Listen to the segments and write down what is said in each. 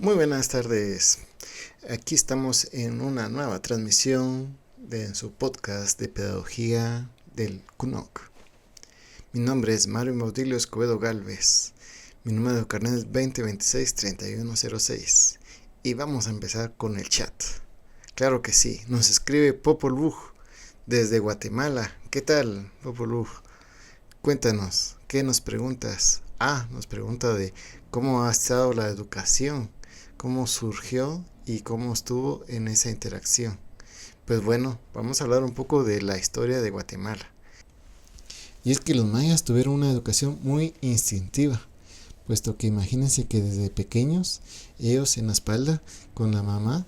Muy buenas tardes. Aquí estamos en una nueva transmisión de su podcast de pedagogía del CUNOC. Mi nombre es Mario Maudilio Escobedo Galvez. Mi número de carnet es 2026-3106. Y vamos a empezar con el chat. Claro que sí, nos escribe Popol Vuh desde Guatemala. ¿Qué tal, Popol Vuh? Cuéntanos, ¿qué nos preguntas? Nos pregunta de cómo ha estado la educación, cómo surgió y cómo estuvo en esa interacción. Pues bueno, vamos a hablar un poco de la historia de Guatemala. Y es que los mayas tuvieron una educación muy instintiva, puesto que imagínense que desde pequeños, ellos en la espalda con la mamá,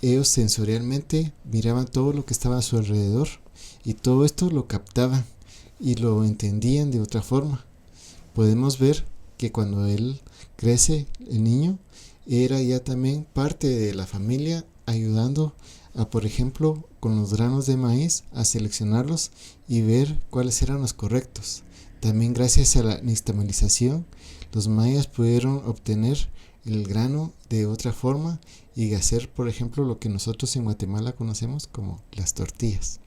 ellos sensorialmente miraban todo lo que estaba a su alrededor y todo esto lo captaban y lo entendían de otra forma. Podemos ver que cuando él crece, el niño, era ya también parte de la familia, ayudando a, por ejemplo, con los granos de maíz, a seleccionarlos y ver cuáles eran los correctos. También gracias a la nixtamalización, los mayas pudieron obtener el grano de otra forma y hacer, por ejemplo, lo que nosotros en Guatemala conocemos como las tortillas.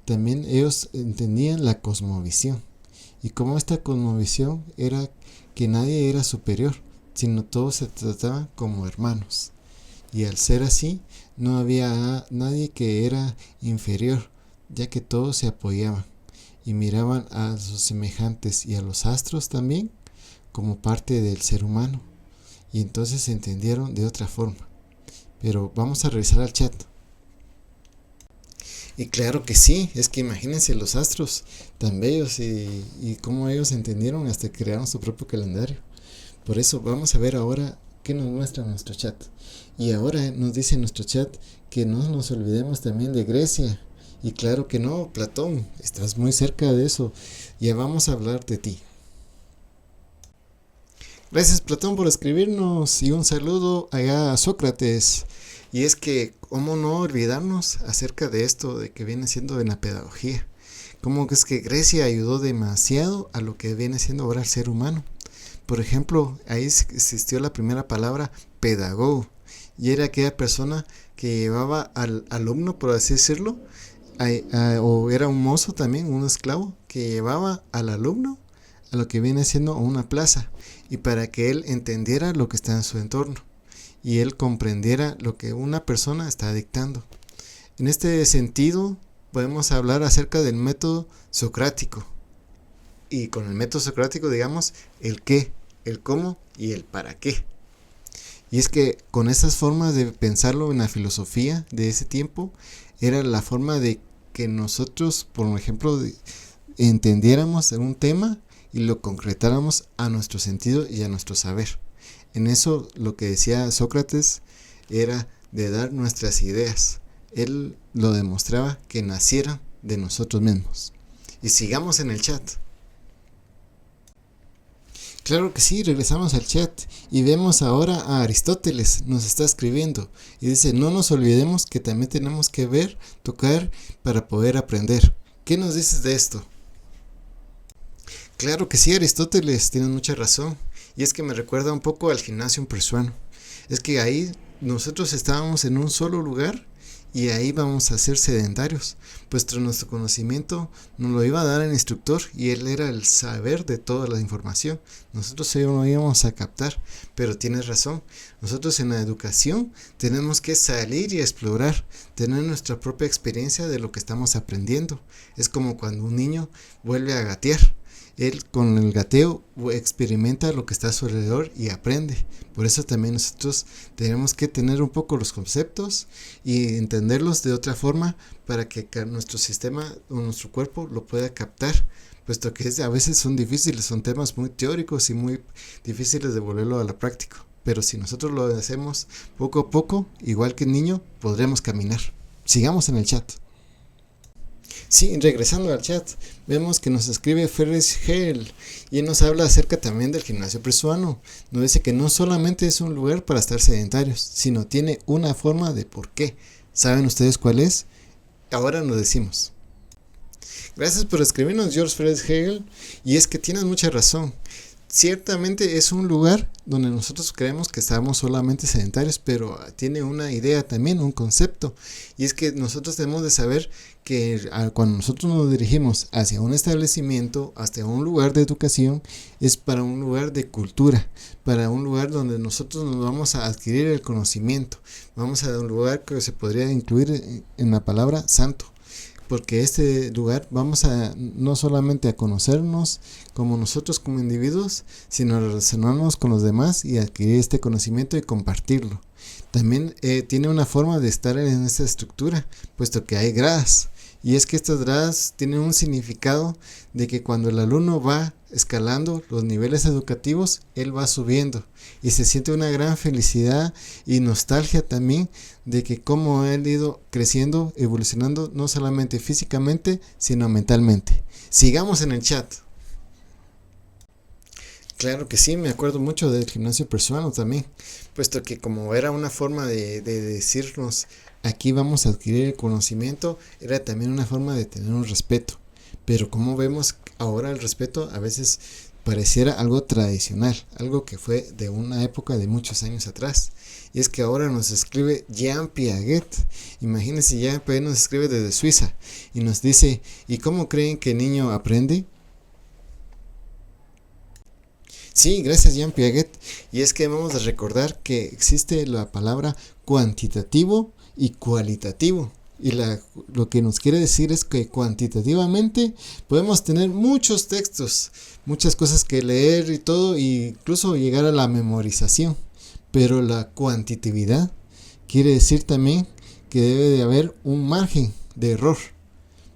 También ellos entendían la cosmovisión, y como esta cosmovisión era que nadie era superior, sino todos se trataban como hermanos. Y al ser así, no había nadie que era inferior, ya que todos se apoyaban y miraban a sus semejantes y a los astros también como parte del ser humano. Y entonces se entendieron de otra forma. Pero vamos a regresar al chat. Y claro que sí, es que imagínense los astros tan bellos y cómo ellos entendieron hasta que crearon su propio calendario. Por eso vamos a ver ahora qué nos muestra nuestro chat. Y ahora nos dice nuestro chat que no nos olvidemos también de Grecia. Y claro que no, Platón, estás muy cerca de eso. Ya vamos a hablar de ti. Gracias, Platón, por escribirnos y un saludo allá a Sócrates. Y es que, ¿cómo no olvidarnos acerca de esto de que viene siendo en la pedagogía? ¿Cómo es que Grecia ayudó demasiado a lo que viene siendo ahora el ser humano? Por ejemplo, ahí existió la primera palabra pedagogo, y era aquella persona que llevaba al alumno, por así decirlo, o era un mozo también, un esclavo, que llevaba al alumno a lo que viene siendo una plaza, y para que él entendiera lo que está en su entorno y él comprendiera lo que una persona está dictando. En este sentido, podemos hablar acerca del método socrático. Y con el método socrático, digamos, el qué, el cómo y el para qué. Y es que con esas formas de pensarlo en la filosofía de ese tiempo, era la forma de que nosotros, por ejemplo, entendiéramos un tema y lo concretáramos a nuestro sentido y a nuestro saber. En eso lo que decía Sócrates era de dar nuestras ideas. Él lo demostraba que nacieran de nosotros mismos. Y sigamos en el chat. Claro que sí, regresamos al chat y vemos ahora a Aristóteles, nos está escribiendo y dice, no nos olvidemos que también tenemos que ver, tocar para poder aprender. ¿Qué nos dices de esto? Claro que sí, Aristóteles, tienes mucha razón. Y es que me recuerda un poco al gimnasio peruano. Es que ahí nosotros estábamos en un solo lugar y ahí vamos a ser sedentarios, puesto nuestro conocimiento nos lo iba a dar el instructor y él era el saber de toda la información. Nosotros no íbamos a captar, pero tienes razón. Nosotros en la educación tenemos que salir y explorar, tener nuestra propia experiencia de lo que estamos aprendiendo. Es como cuando un niño vuelve a gatear. Él con el gateo experimenta lo que está a su alrededor y aprende. Por eso también nosotros tenemos que tener un poco los conceptos y entenderlos de otra forma para que nuestro sistema o nuestro cuerpo lo pueda captar, puesto que a veces son difíciles, son temas muy teóricos y muy difíciles de volverlo a la práctica. Pero si nosotros lo hacemos poco a poco, igual que el niño, podremos caminar. Sigamos en el chat. Sí, regresando al chat, vemos que nos escribe Ferris Hell y él nos habla acerca también del gimnasio peruano. Nos dice que no solamente es un lugar para estar sedentarios, sino tiene una forma de por qué. ¿Saben ustedes cuál es? Ahora nos decimos. Gracias por escribirnos, George Ferris Hegel, y es que tienes mucha razón. Ciertamente es un lugar donde nosotros creemos que estamos solamente sedentarios, pero tiene una idea también, un concepto, y es que nosotros debemos de saber que cuando nosotros nos dirigimos hacia un establecimiento, hacia un lugar de educación, es para un lugar de cultura, para un lugar donde nosotros nos vamos a adquirir el conocimiento, vamos a un lugar que se podría incluir en la palabra santo, porque este lugar vamos a no solamente a conocernos como nosotros como individuos, sino a relacionarnos con los demás y adquirir este conocimiento y compartirlo. También tiene una forma de estar en esta estructura, puesto que hay gradas. Y es que estas gradas tienen un significado de que cuando el alumno va escalando los niveles educativos, él va subiendo y se siente una gran felicidad y nostalgia también de que cómo él ha ido creciendo, evolucionando, no solamente físicamente, sino mentalmente. Sigamos en el chat. Claro que sí, me acuerdo mucho del gimnasio peruano también, puesto que como era una forma de decirnos aquí vamos a adquirir el conocimiento, era también una forma de tener un respeto. Pero como vemos ahora el respeto a veces pareciera algo tradicional, algo que fue de una época de muchos años atrás. Y es que ahora nos escribe Jean Piaget. Imagínense, Jean Piaget nos escribe desde Suiza y nos dice, ¿y cómo creen que el niño aprende? Sí, gracias Jean Piaget. Y es que debemos de recordar que existe la palabra cuantitativo y cualitativo. Y lo que nos quiere decir es que cuantitativamente podemos tener muchos textos, muchas cosas que leer y todo, e incluso llegar a la memorización. Pero la cuantitividad quiere decir también que debe de haber un margen de error.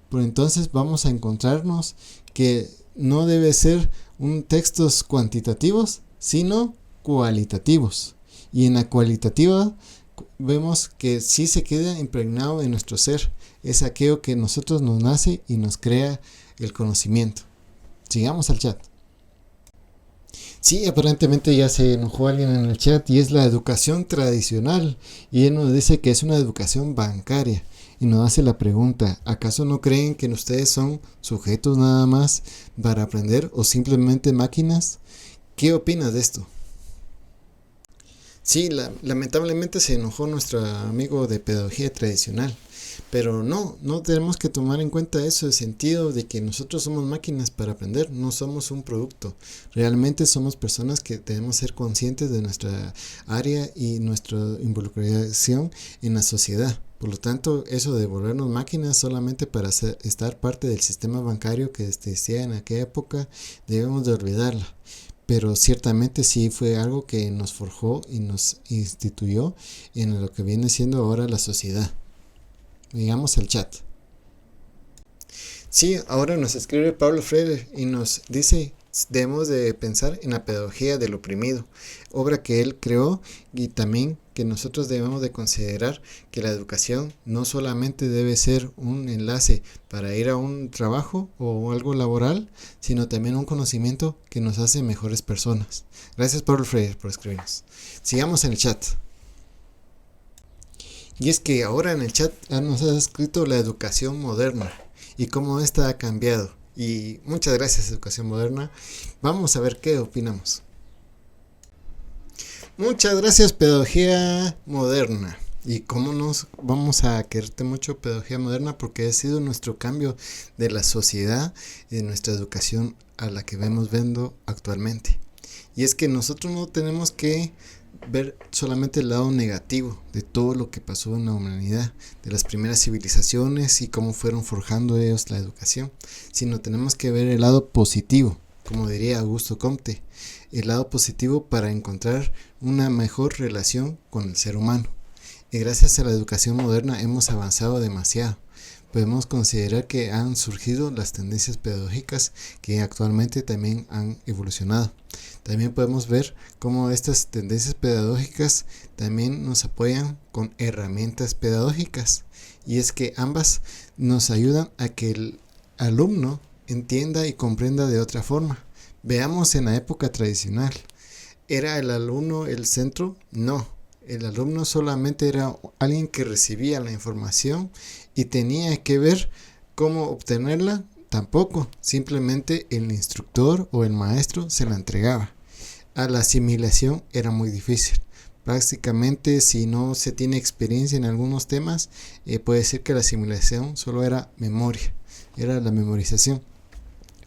Por entonces vamos a encontrarnos que no debe ser un textos cuantitativos, sino cualitativos. Y en la cualitativa vemos que sí se queda impregnado en nuestro ser. Es aquello que nosotros nos nace y nos crea el conocimiento. Sigamos al chat. Sí, aparentemente ya se enojó alguien en el chat y es la educación tradicional. Y él nos dice que es una educación bancaria. Y nos hace la pregunta, ¿acaso no creen que ustedes son sujetos nada más para aprender o simplemente máquinas? ¿Qué opinas de esto? Sí, lamentablemente se enojó nuestro amigo de pedagogía tradicional, pero no tenemos que tomar en cuenta eso, el sentido de que nosotros somos máquinas para aprender, no somos un producto. Realmente somos personas que debemos ser conscientes de nuestra área y nuestra involucración en la sociedad. Por lo tanto, eso de volvernos máquinas solamente para estar parte del sistema bancario que existía en aquella época, debemos de olvidarla. Pero ciertamente sí fue algo que nos forjó y nos instituyó en lo que viene siendo ahora la sociedad. Digamos el chat. Sí, ahora nos escribe Pablo Freire y nos dice, debemos de pensar en la pedagogía del oprimido, obra que él creó, y también que nosotros debemos de considerar que la educación no solamente debe ser un enlace para ir a un trabajo o algo laboral, sino también un conocimiento que nos hace mejores personas. Gracias Pablo Freire por escribirnos. Sigamos en el chat. Y es que ahora en el chat nos ha escrito la educación moderna y cómo esta ha cambiado. Y muchas gracias educación moderna. Vamos a ver qué opinamos. Muchas gracias pedagogía moderna. Y cómo nos vamos a quererte mucho pedagogía moderna, porque ha sido nuestro cambio de la sociedad y de nuestra educación a la que vemos viendo actualmente. Y es que nosotros no tenemos que ver solamente el lado negativo de todo lo que pasó en la humanidad, de las primeras civilizaciones y cómo fueron forjando ellos la educación, sino tenemos que ver el lado positivo, como diría Augusto Comte, el lado positivo para encontrar una mejor relación con el ser humano. Y gracias a la educación moderna hemos avanzado demasiado. Podemos considerar que han surgido las tendencias pedagógicas que actualmente también han evolucionado. También podemos ver cómo estas tendencias pedagógicas también nos apoyan con herramientas pedagógicas. Y es que ambas nos ayudan a que el alumno entienda y comprenda de otra forma. Veamos en la época tradicional. ¿Era el alumno el centro? No. El alumno solamente era alguien que recibía la información y tenía que ver cómo obtenerla tampoco, simplemente el instructor o el maestro se la entregaba. A la asimilación era muy difícil. Prácticamente, si no se tiene experiencia en algunos temas, puede ser que la asimilación solo era memoria, era la memorización.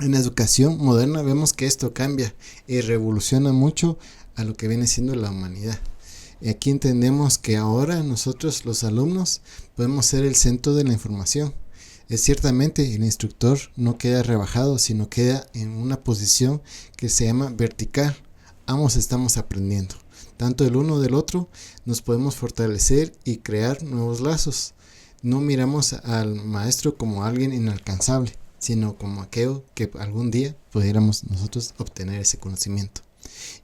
En la educación moderna vemos que esto cambia y revoluciona mucho a lo que viene siendo la humanidad. Y aquí entendemos que ahora nosotros, los alumnos, podemos ser el centro de la información. Ciertamente el instructor no queda rebajado, sino queda en una posición que se llama vertical. Ambos estamos aprendiendo. Tanto el uno del otro nos podemos fortalecer y crear nuevos lazos. No miramos al maestro como alguien inalcanzable, sino como aquello que algún día pudiéramos nosotros obtener ese conocimiento.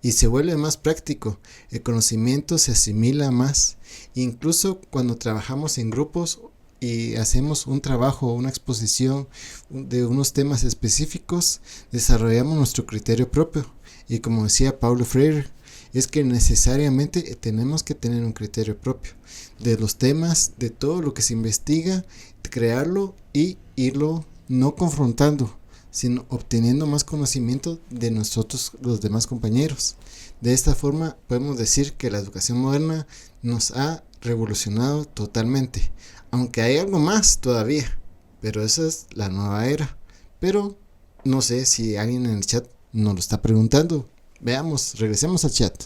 Y se vuelve más práctico, el conocimiento se asimila más. Incluso cuando trabajamos en grupos y hacemos un trabajo, una exposición de unos temas específicos, desarrollamos nuestro criterio propio. Y como decía Paulo Freire, es que necesariamente tenemos que tener un criterio propio de los temas, de todo lo que se investiga, crearlo y irlo no confrontando, sino obteniendo más conocimiento de nosotros, los demás compañeros. De esta forma podemos decir que la educación moderna nos ha revolucionado totalmente, aunque hay algo más todavía, pero esa es la nueva era. Pero no sé si alguien en el chat nos lo está preguntando. Veamos, regresemos al chat.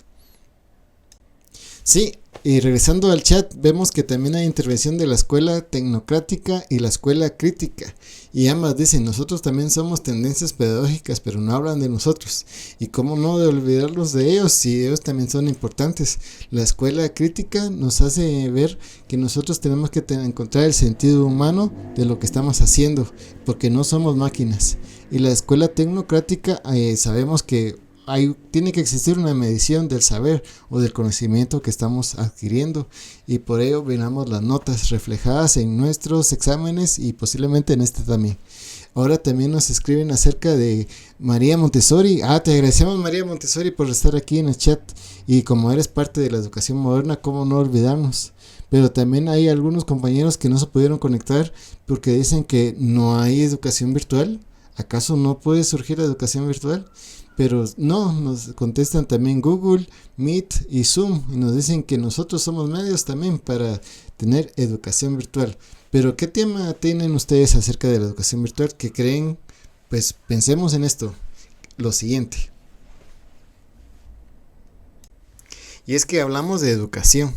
Sí, y regresando al chat, vemos que también hay intervención de la escuela tecnocrática y la escuela crítica. Y ambas dicen, nosotros también somos tendencias pedagógicas, pero no hablan de nosotros. Y cómo no de olvidarlos de ellos, si ellos también son importantes. La escuela crítica nos hace ver que nosotros tenemos que encontrar el sentido humano de lo que estamos haciendo, porque no somos máquinas. Y la escuela tecnocrática, sabemos que tiene que existir una medición del saber o del conocimiento que estamos adquiriendo, y por ello veremos las notas reflejadas en nuestros exámenes y posiblemente en este también. Ahora también nos escriben acerca de María Montessori. Te agradecemos, María Montessori, por estar aquí en el chat, y como eres parte de la educación moderna, cómo no olvidarnos. Pero también hay algunos compañeros que no se pudieron conectar porque dicen que no hay educación virtual. ¿Acaso no puede surgir la educación virtual? Pero no, nos contestan también Google, Meet y Zoom, y nos dicen que nosotros somos medios también para tener educación virtual. Pero ¿qué tema tienen ustedes acerca de la educación virtual que creen? Pues pensemos en esto, lo siguiente. Y es que hablamos de educación.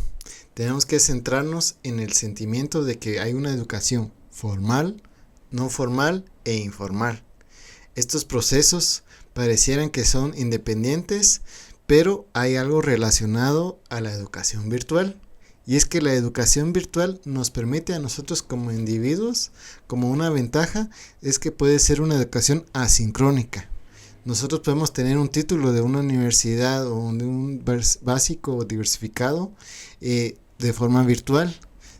Tenemos que centrarnos en el sentimiento de que hay una educación formal, no formal e informal. Estos procesos parecieran que son independientes, pero hay algo relacionado a la educación virtual. Y es que la educación virtual nos permite a nosotros como individuos, como una ventaja, es que puede ser una educación asincrónica. Nosotros podemos tener un título de una universidad o de un básico diversificado de forma virtual,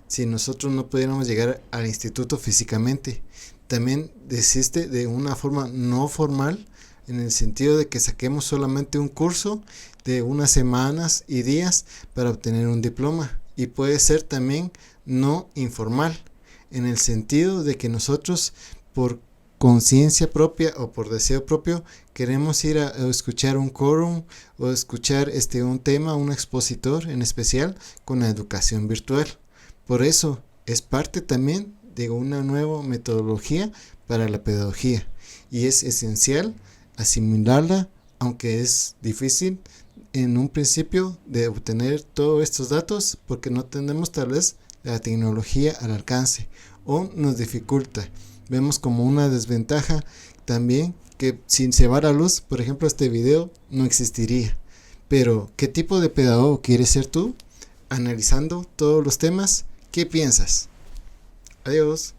si nosotros no pudiéramos llegar al instituto físicamente. También existe de una forma no formal, en el sentido de que saquemos solamente un curso de unas semanas y días para obtener un diploma. Y puede ser también no informal, en el sentido de que nosotros por conciencia propia o por deseo propio queremos ir a escuchar un quórum o escuchar un tema, un expositor en especial con la educación virtual. Por eso es parte también de una nueva metodología para la pedagogía, y es esencial asimilarla, aunque es difícil en un principio de obtener todos estos datos porque no tenemos tal vez la tecnología al alcance o nos dificulta. Vemos como una desventaja también que sin llevar a luz, por ejemplo, este video no existiría. Pero ¿qué tipo de pedagogo quieres ser tú? Analizando todos los temas, ¿qué piensas? Adiós.